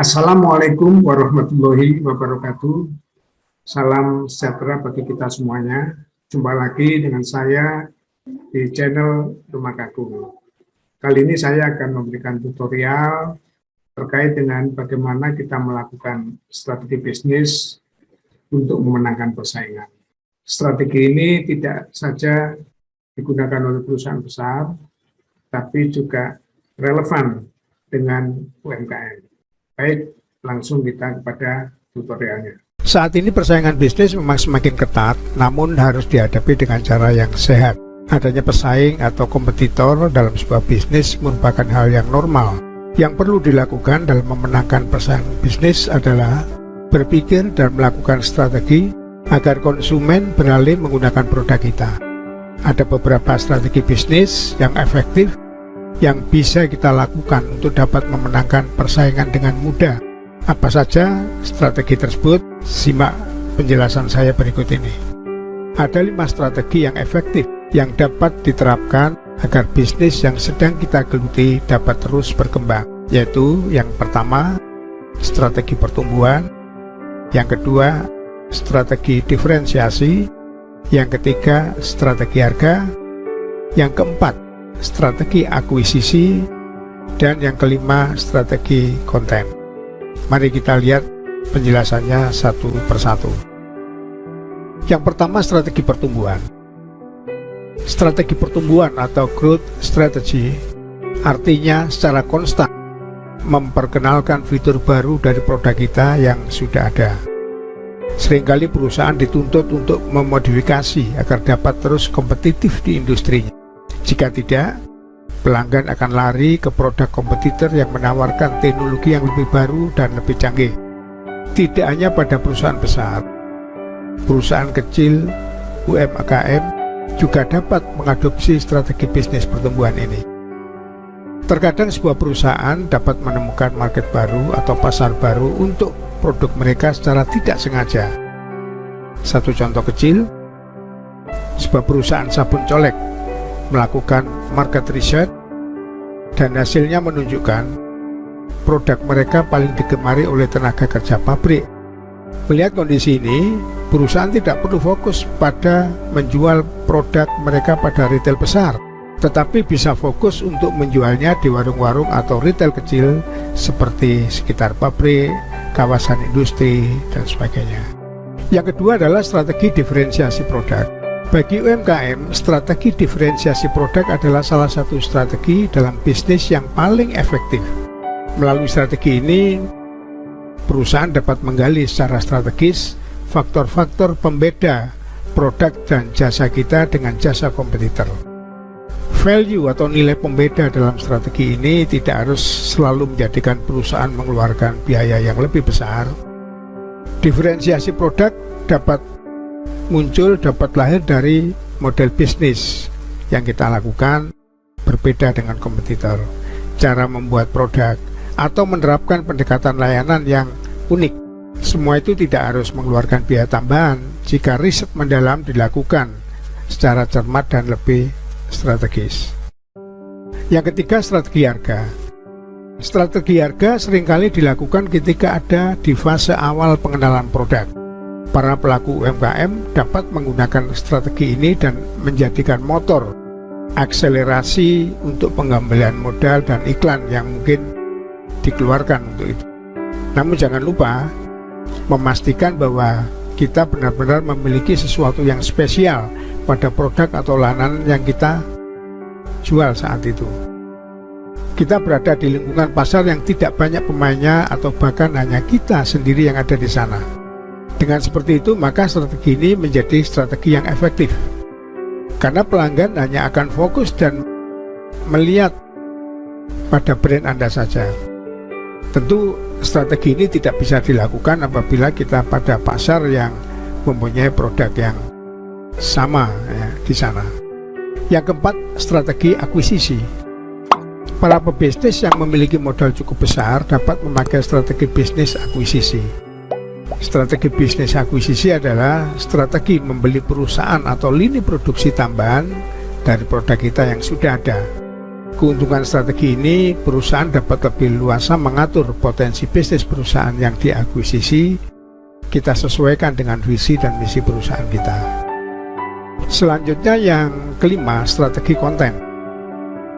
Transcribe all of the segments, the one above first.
Assalamualaikum warahmatullahi wabarakatuh. Salam sejahtera bagi kita semuanya. Jumpa lagi dengan saya di channel Rumah Kakung. Kali ini saya akan memberikan tutorial terkait dengan bagaimana kita melakukan strategi bisnis untuk memenangkan persaingan. Strategi ini tidak saja digunakan oleh perusahaan besar, tapi juga relevan dengan UMKM. Baik, langsung kita kepada tutorialnya. Saat ini persaingan bisnis memang semakin ketat, namun harus dihadapi dengan cara yang sehat. Adanya pesaing atau kompetitor dalam sebuah bisnis merupakan hal yang normal. Yang perlu dilakukan dalam memenangkan persaingan bisnis adalah berpikir dan melakukan strategi agar konsumen beralih menggunakan produk kita. Ada beberapa strategi bisnis yang efektif yang bisa kita lakukan untuk dapat memenangkan persaingan dengan mudah. Apa saja strategi tersebut? Simak penjelasan saya berikut ini. Ada 5 strategi yang efektif yang dapat diterapkan agar bisnis yang sedang kita geluti dapat terus berkembang, yaitu yang pertama, strategi pertumbuhan, yang kedua, strategi diferensiasi, yang ketiga, strategi harga, yang keempat, strategi akuisisi, dan yang kelima, strategi konten. Mari kita lihat penjelasannya satu persatu. Yang pertama, strategi pertumbuhan. Strategi pertumbuhan atau growth strategy artinya secara konstan memperkenalkan fitur baru dari produk kita yang sudah ada. Seringkali perusahaan dituntut untuk memodifikasi agar dapat terus kompetitif di industrinya. Jika tidak, pelanggan akan lari ke produk kompetitor yang menawarkan teknologi yang lebih baru dan lebih canggih. Tidak hanya pada perusahaan besar, perusahaan kecil, UMKM juga dapat mengadopsi strategi bisnis pertumbuhan ini. Terkadang sebuah perusahaan dapat menemukan market baru atau pasar baru untuk produk mereka secara tidak sengaja. Satu contoh kecil, sebuah perusahaan sabun colek melakukan market research dan hasilnya menunjukkan produk mereka paling digemari oleh tenaga kerja pabrik. Melihat kondisi ini, perusahaan tidak perlu fokus pada menjual produk mereka pada retail besar, tetapi bisa fokus untuk menjualnya di warung-warung atau retail kecil seperti sekitar pabrik, kawasan industri, dan sebagainya. Yang kedua adalah strategi diferensiasi produk. Bagi UMKM, strategi diferensiasi produk adalah salah satu strategi dalam bisnis yang paling efektif. Melalui strategi ini, perusahaan dapat menggali secara strategis faktor-faktor pembeda produk dan jasa kita dengan jasa kompetitor. Value atau nilai pembeda dalam strategi ini tidak harus selalu menjadikan perusahaan mengeluarkan biaya yang lebih besar. Diferensiasi produk dapat lahir dari model bisnis yang kita lakukan berbeda dengan kompetitor, cara membuat produk, atau menerapkan pendekatan layanan yang unik. Semua itu tidak harus mengeluarkan biaya tambahan jika riset mendalam dilakukan secara cermat dan lebih strategis. Yang ketiga, strategi harga. Strategi harga seringkali dilakukan ketika ada di fase awal pengenalan produk. Para pelaku UMKM dapat menggunakan strategi ini dan menjadikan motor akselerasi untuk pengembalian modal dan iklan yang mungkin dikeluarkan untuk itu. Namun jangan lupa memastikan bahwa kita benar-benar memiliki sesuatu yang spesial pada produk atau layanan yang kita jual saat itu. Kita berada di lingkungan pasar yang tidak banyak pemainnya atau bahkan hanya kita sendiri yang ada di sana. Dengan seperti itu, maka strategi ini menjadi strategi yang efektif. Karena pelanggan hanya akan fokus dan melihat pada brand Anda saja. Tentu strategi ini tidak bisa dilakukan apabila kita pada pasar yang mempunyai produk yang sama ya, di sana. Yang keempat, strategi akuisisi. Para pebisnis yang memiliki modal cukup besar dapat memakai strategi bisnis akuisisi. Strategi bisnis akuisisi adalah strategi membeli perusahaan atau lini produksi tambahan dari produk kita yang sudah ada. keuntungan strategi ini, perusahaan dapat lebih luasa mengatur potensi bisnis perusahaan yang diakuisisi. Kita sesuaikan dengan visi dan misi perusahaan kita. Selanjutnya yang kelima, strategi konten.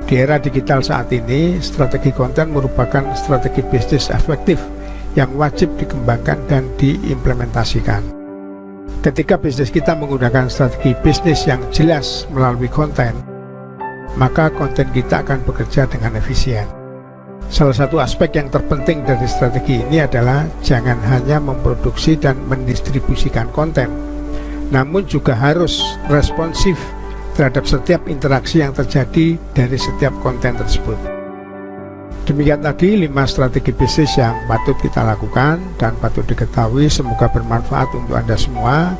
Di era digital saat ini, strategi konten merupakan strategi bisnis efektif yang wajib dikembangkan dan diimplementasikan. Ketika bisnis kita menggunakan strategi bisnis yang jelas melalui konten, maka konten kita akan bekerja dengan efisien. Salah satu aspek yang terpenting dari strategi ini adalah jangan hanya memproduksi dan mendistribusikan konten, namun juga harus responsif terhadap setiap interaksi yang terjadi dari setiap konten tersebut. Demikian tadi 5 strategi bisnis yang patut kita lakukan dan patut diketahui. Semoga bermanfaat untuk Anda semua.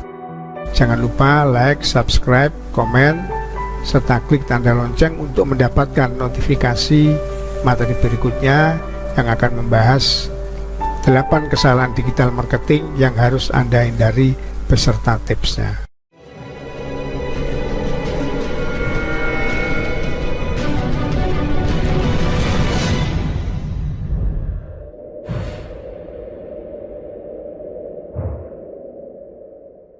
Jangan lupa like, subscribe, komen, serta klik tanda lonceng untuk mendapatkan notifikasi materi berikutnya yang akan membahas 8 kesalahan digital marketing yang harus Anda hindari beserta tipsnya.